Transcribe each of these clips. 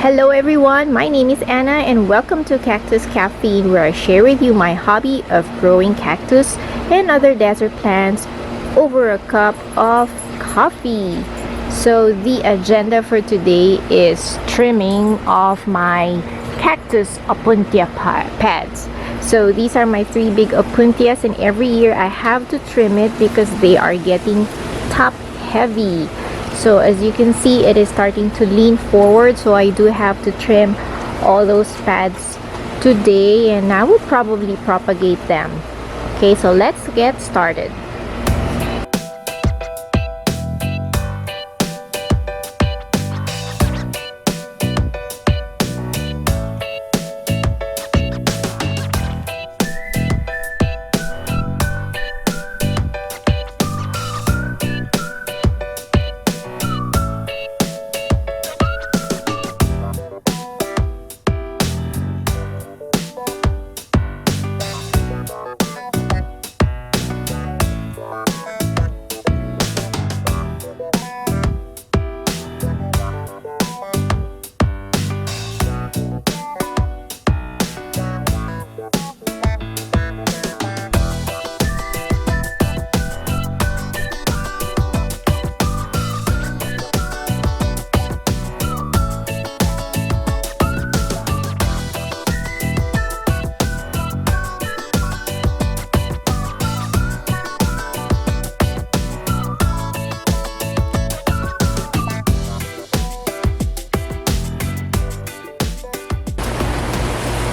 Hello everyone, my name is Anna and welcome to Cactus Caffeine, where I share with you my hobby of growing cactus and other desert plants over a cup of coffee. So the agenda for today is trimming of my cactus Opuntia pads. So these are my 3 big Opuntias, and every year I have to trim it because they are getting top heavy. So as you can see, it is starting to lean forward, so I do have to trim all those pads today, and I will probably propagate them. Okay, so let's get started.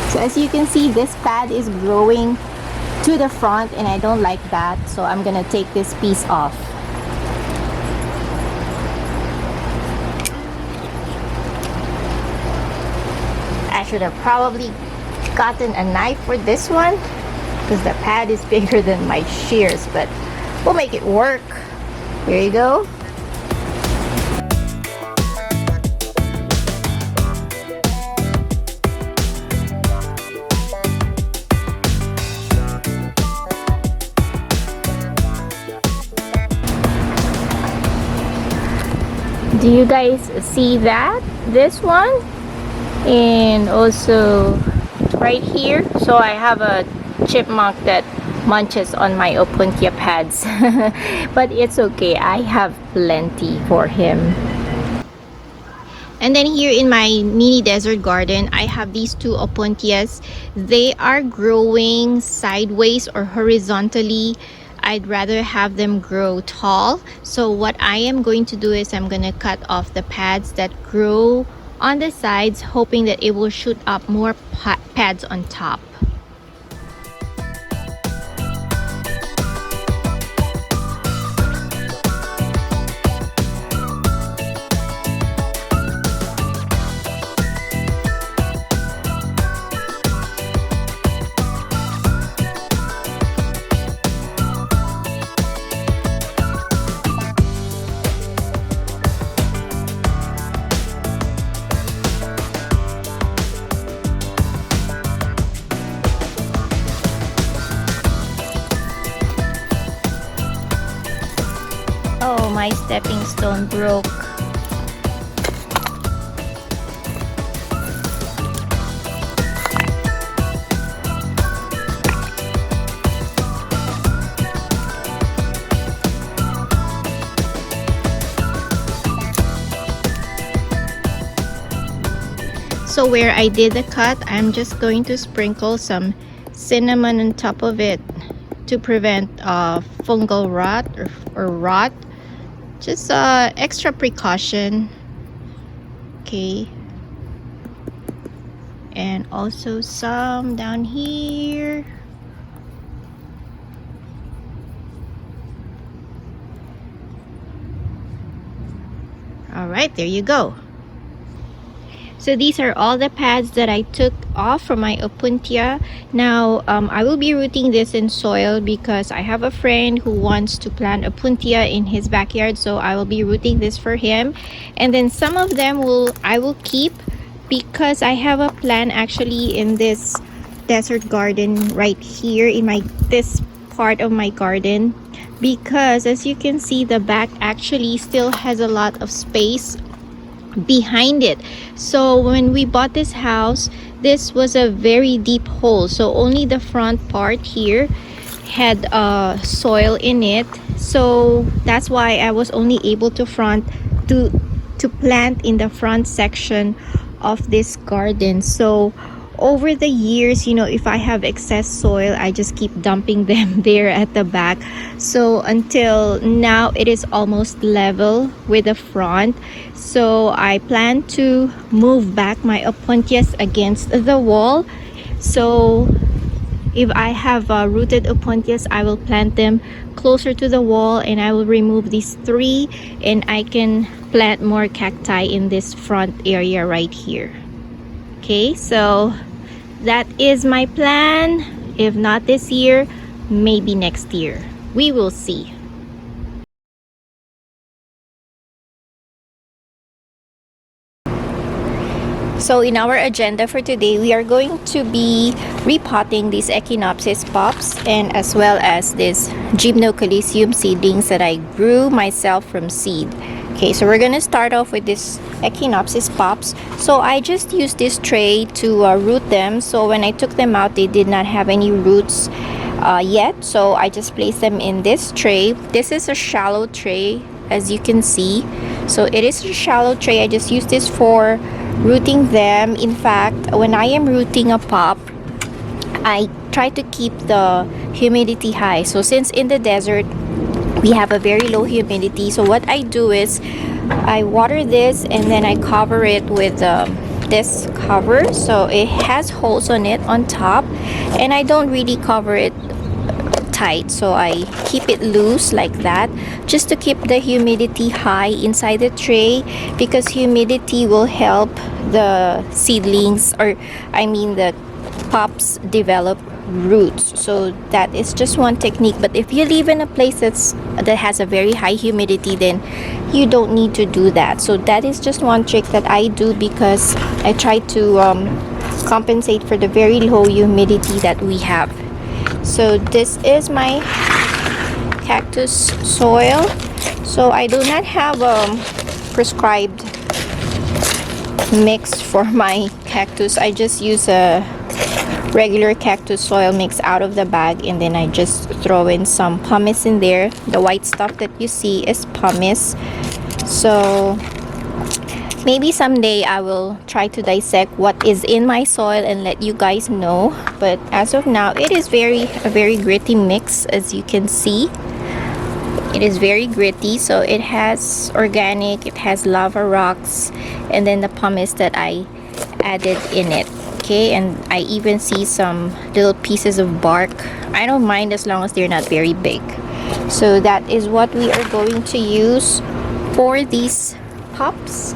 So as you can see, this pad is growing to the front and I don't like that, so I'm gonna take this piece off. I should have probably gotten a knife for this one because the pad is bigger than my shears, but we'll make it work. Here you go. Do you guys see that? This one, and also right here. So I have a chipmunk that munches on my Opuntia pads, but it's okay, I have plenty for him. And then here in my mini desert garden, I have these 2 Opuntias. They are growing sideways or horizontally. I'd rather have them grow tall. So what I am going to do is I'm going to cut off the pads that grow on the sides, hoping that it will shoot up more pads on top. Oh, my stepping stone broke. So where I did the cut, I'm just going to sprinkle some cinnamon on top of it to prevent fungal rot or rot. Just extra precaution. Okay, and also some down here. All right, there you go. So these are all the pads that I took off from my Opuntia. Now I will be rooting this in soil because I have a friend who wants to plant Opuntia in his backyard, so I will be rooting this for him. And then some of them I will keep because I have a plan actually in this desert garden right here in this part of my garden, because as you can see, the back actually still has a lot of space behind it. So when we bought this house, this was a very deep hole, so only the front part here had soil in it. So that's why I was only able to plant in the front section of this garden. So over the years, you know, if I have excess soil, I just keep dumping them there at the back. So until now, it is almost level with the front. So I plan to move back my Opuntias against the wall. So if I have rooted Opuntias, I will plant them closer to the wall, and I will remove these 3, and I can plant more cacti in this front area right here. Okay, so that is my plan. If not this year, maybe next year. We will see. So in our agenda for today, we are going to be repotting these Echinopsis pups, and as well as this Gymnocalycium seedlings that I grew myself from seed. Okay, so we're gonna start off with this Echinopsis pups. So I just used this tray to root them. So when I took them out, they did not have any roots yet. So I just placed them in this tray. This is a shallow tray, as you can see. So it is a shallow tray. I just use this for rooting them. In fact, when I am rooting a pup, I try to keep the humidity high. So since in the desert we have a very low humidity, so what I do is I water this and then I cover it with this cover, so it has holes on it on top, and I don't really cover it tight, so I keep it loose like that, just to keep the humidity high inside the tray, because humidity will help the seedlings, or I mean the pups, develop roots. So that is just one technique. But if you live in a place that has a very high humidity, then you don't need to do that. So that is just one trick that I do, because I try to compensate for the very low humidity that we have. So this is my cactus soil. So I do not have a prescribed mix for my cactus. I just use a regular cactus soil mix out of the bag, and then I just throw in some pumice in there. The white stuff that you see is pumice. So maybe someday I will try to dissect what is in my soil and let you guys know. But as of now, it is a very gritty mix, as you can see. It is very gritty, so it has organic, it has lava rocks, and then the pumice that I added in it. Okay, and I even see some little pieces of bark. I don't mind as long as they're not very big. So that is what we are going to use for these pups.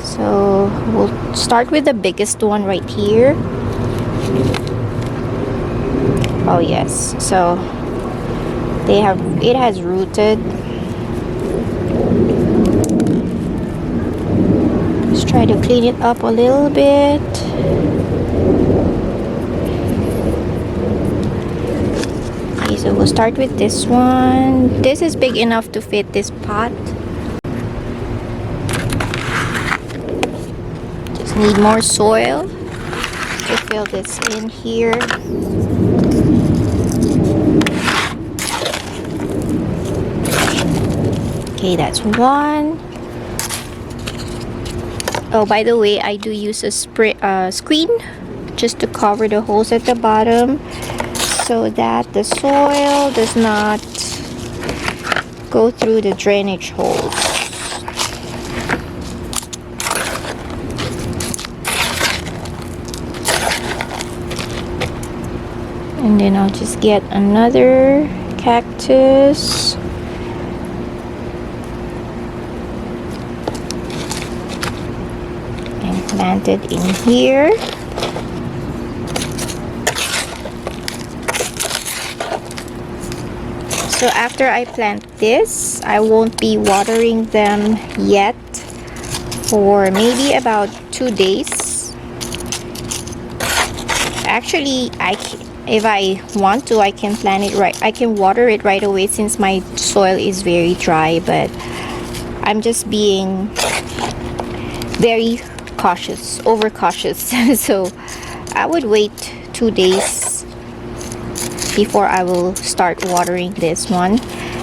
So we'll start with the biggest one right here. Oh yes, so it has rooted. Let's try to clean it up a little bit. Okay, so we'll start with this one. This is big enough to fit this pot. Just need more soil to fill this in here. Okay, that's one. Oh, by the way, I do use a screen just to cover the holes at the bottom, so that the soil does not go through the drainage holes. And then I'll just get another cactus. And plant it in here. So after I plant this, I won't be watering them yet for maybe about 2 days. Actually, if I want to, I can plant it right. I can water it right away since my soil is very dry, but I'm just being very cautious, overcautious. So I would wait 2 days before I will start watering this one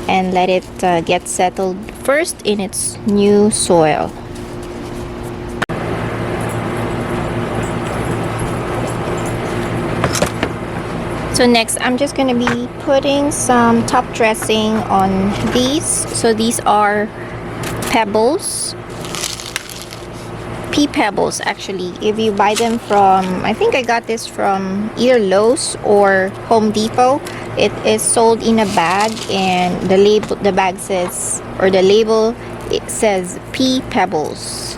and let it get settled first in its new soil. So next, I'm just going to be putting some top dressing on these. So these are pebbles, pea pebbles actually. If you buy them from, I think I got this from either Lowe's or Home Depot. It is sold in a bag, and the label, the bag says, or the label, it says pea pebbles.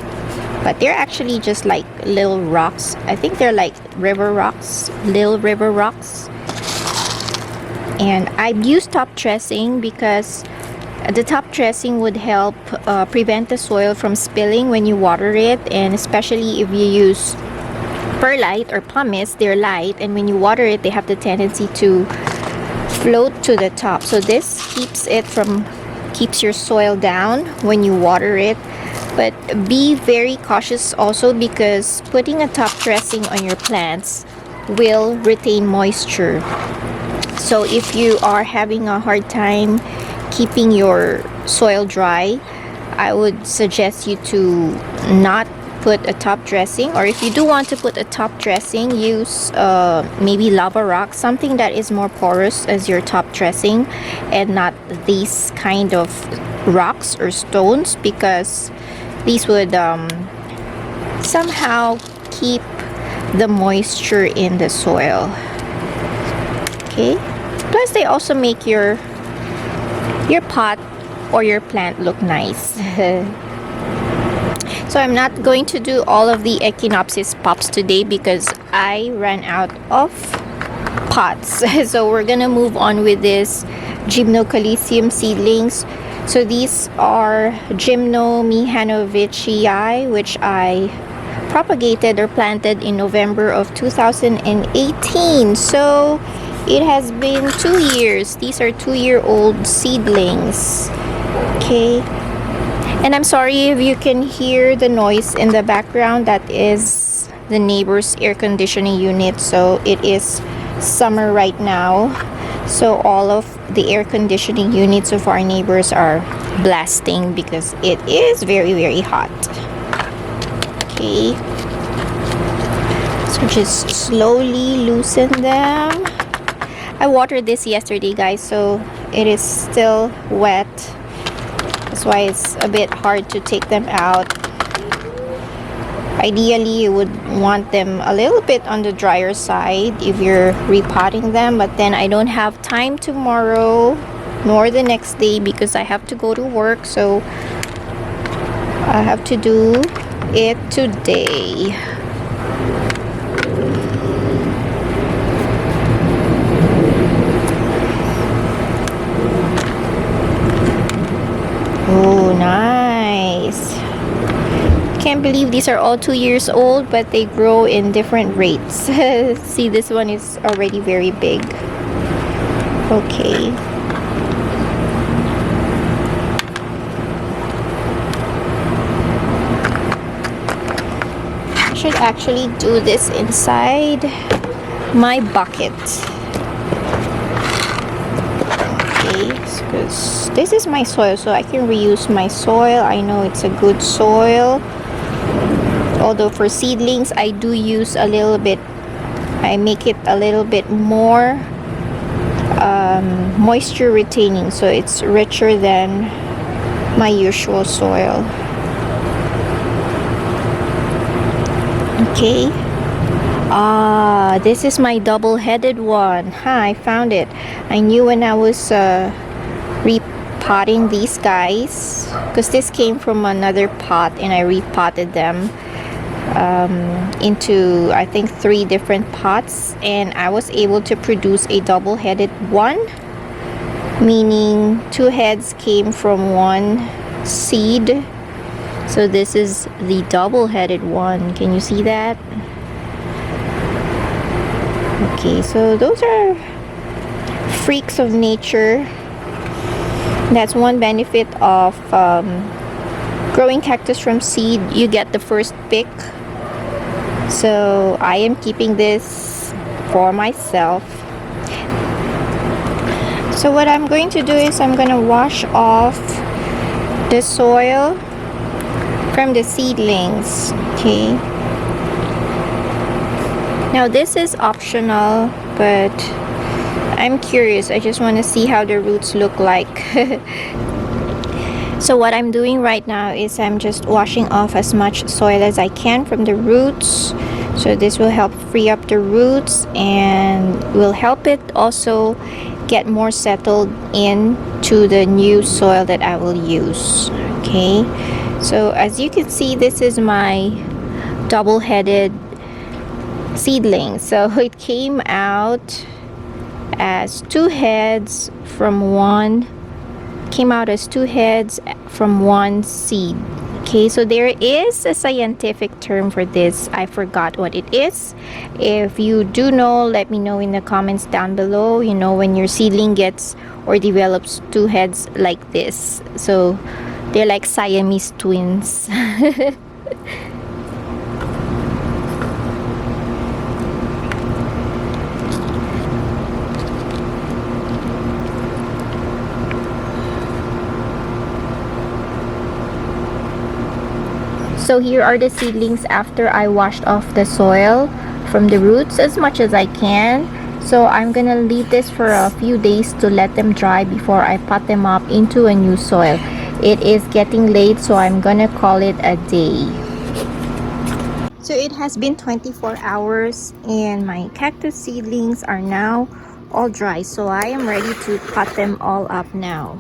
But they're actually just like little rocks. I think they're like river rocks, little river rocks. And I've used top dressing because the top dressing would help prevent the soil from spilling when you water it, and especially if you use perlite or pumice, they're light, and when you water it, they have the tendency to float to the top. So this keeps your soil down when you water it. But be very cautious also, because putting a top dressing on your plants will retain moisture. So if you are having a hard time keeping your soil dry, I would suggest you to not put a top dressing, or if you do want to put a top dressing, use maybe lava rock, something that is more porous as your top dressing, and not these kind of rocks or stones, because these would somehow keep the moisture in the soil. Okay, plus they also make your pot or your plant look nice. So I'm not going to do all of the Echinopsis pups today because I ran out of pots. So we're gonna move on with this Gymnocalycium seedlings. So these are Gymnocalycium, which I propagated or planted in November of 2018. So it has been 2 years. These are 2-year-old seedlings. Okay. And I'm sorry if you can hear the noise in the background. That is the neighbor's air conditioning unit. So it is summer right now. So all of the air conditioning units of our neighbors are blasting because it is very, very hot. Okay. So just slowly loosen them. I watered this yesterday, guys, so it is still wet. That's why it's a bit hard to take them out. Ideally, you would want them a little bit on the drier side if you're repotting them, but then I don't have time tomorrow nor the next day because I have to go to work, so I have to do it today. Oh, nice. Can't believe these are all 2 years old, but they grow in different rates. See, this one is already very big. Okay. I should actually do this inside my bucket. Because this is my soil, so I can reuse my soil. I know it's a good soil, although for seedlings I do use a little bit, I make it a little bit more moisture retaining, so it's richer than my usual soil. Okay. This is my double-headed one. I found it. I knew when I was repotting these guys, because this came from another pot and I repotted them into, I think, 3 different pots, and I was able to produce a double-headed one, meaning 2 heads came from 1 seed. So this is the double-headed one. Can you see that? Okay, so those are freaks of nature. That's one benefit of growing cactus from seed, you get the first pick. So I am keeping this for myself. So what I'm going to do is I'm going to wash off the soil from the seedlings. Okay. Now this is optional, but I'm curious. I just want to see how the roots look like. So what I'm doing right now is I'm just washing off as much soil as I can from the roots. So this will help free up the roots and will help it also get more settled into the new soil that I will use. Okay, so as you can see, this is my double-headed seedling. So it came out as two heads from one seed. Okay, so there is a scientific term for this. I forgot what it is. If you do know, let me know in the comments down below. You know, when your seedling gets or develops two heads like this, so they're like Siamese twins. So here are the seedlings after I washed off the soil from the roots as much as I can. So I'm gonna leave this for a few days to let them dry before I pot them up into a new soil. It is getting late, so I'm gonna call it a day. So it has been 24 hours and my cactus seedlings are now all dry. So I am ready to pot them all up now.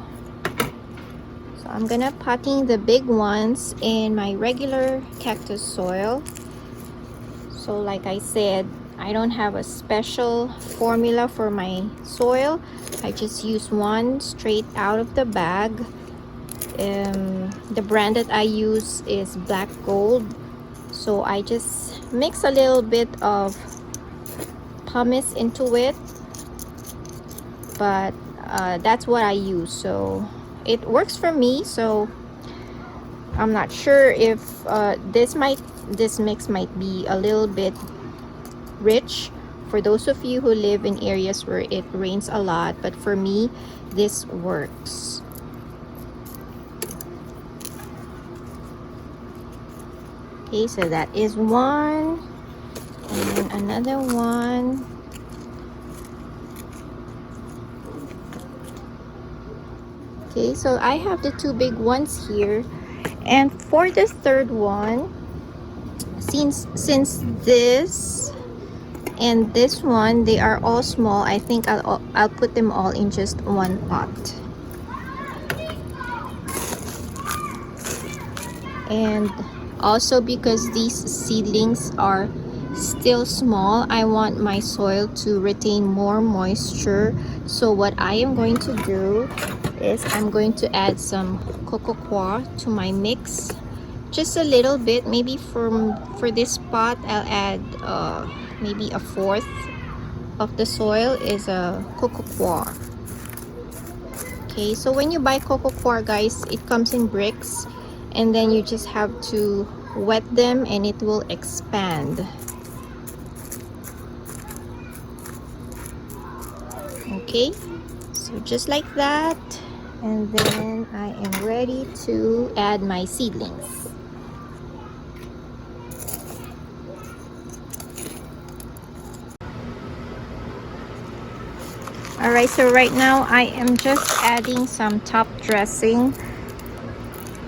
I'm gonna potting the big ones in my regular cactus soil. So like I said, I don't have a special formula for my soil. I just use one straight out of the bag. The brand that I use is Black Gold. So I just mix a little bit of pumice into it, but that's what I use. So it works for me. So I'm not sure if this mix might be a little bit rich for those of you who live in areas where it rains a lot, but for me this works. Okay, so that is one, and another one. Okay, so I have the two big ones here, and for the third one, since this and this one, they are all small, I think I'll put them all in just one pot. And also because these seedlings are still small, I want my soil to retain more moisture. So what I am going to do is I'm going to add some coco coir to my mix, just a little bit. Maybe for this pot I'll add maybe a fourth of the soil is a coco coir. Okay, so when you buy coco coir, guys, it comes in bricks, and then you just have to wet them and it will expand. Okay, so just like that, and then I am ready to add my seedlings. Alright, so right now I am just adding some top dressing.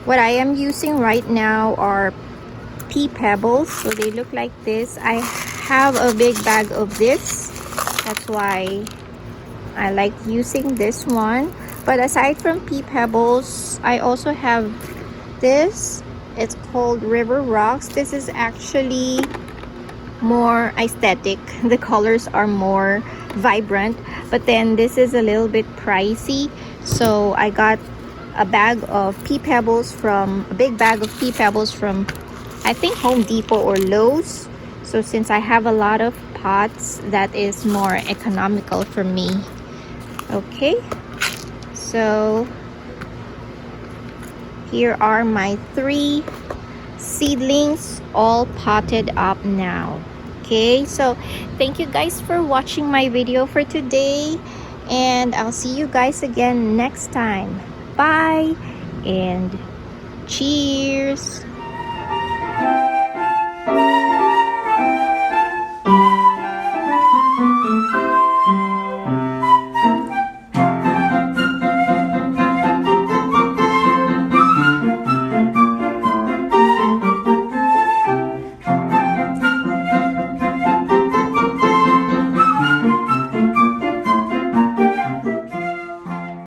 What I am using right now are pea pebbles, so they look like this. I have a big bag of this, that's why I like using this one. But aside from pea pebbles, I also have this. It's called River Rocks. This is actually more aesthetic. The colors are more vibrant, but then this is a little bit pricey. So I got a bag of pea pebbles from, a big bag of pea pebbles from, I think, Home Depot or Lowe's. So since I have a lot of pots, that is more economical for me. Okay, so here are my 3 seedlings all potted up now. Okay, so thank you guys for watching my video for today, and I'll see you guys again next time. Bye and cheers.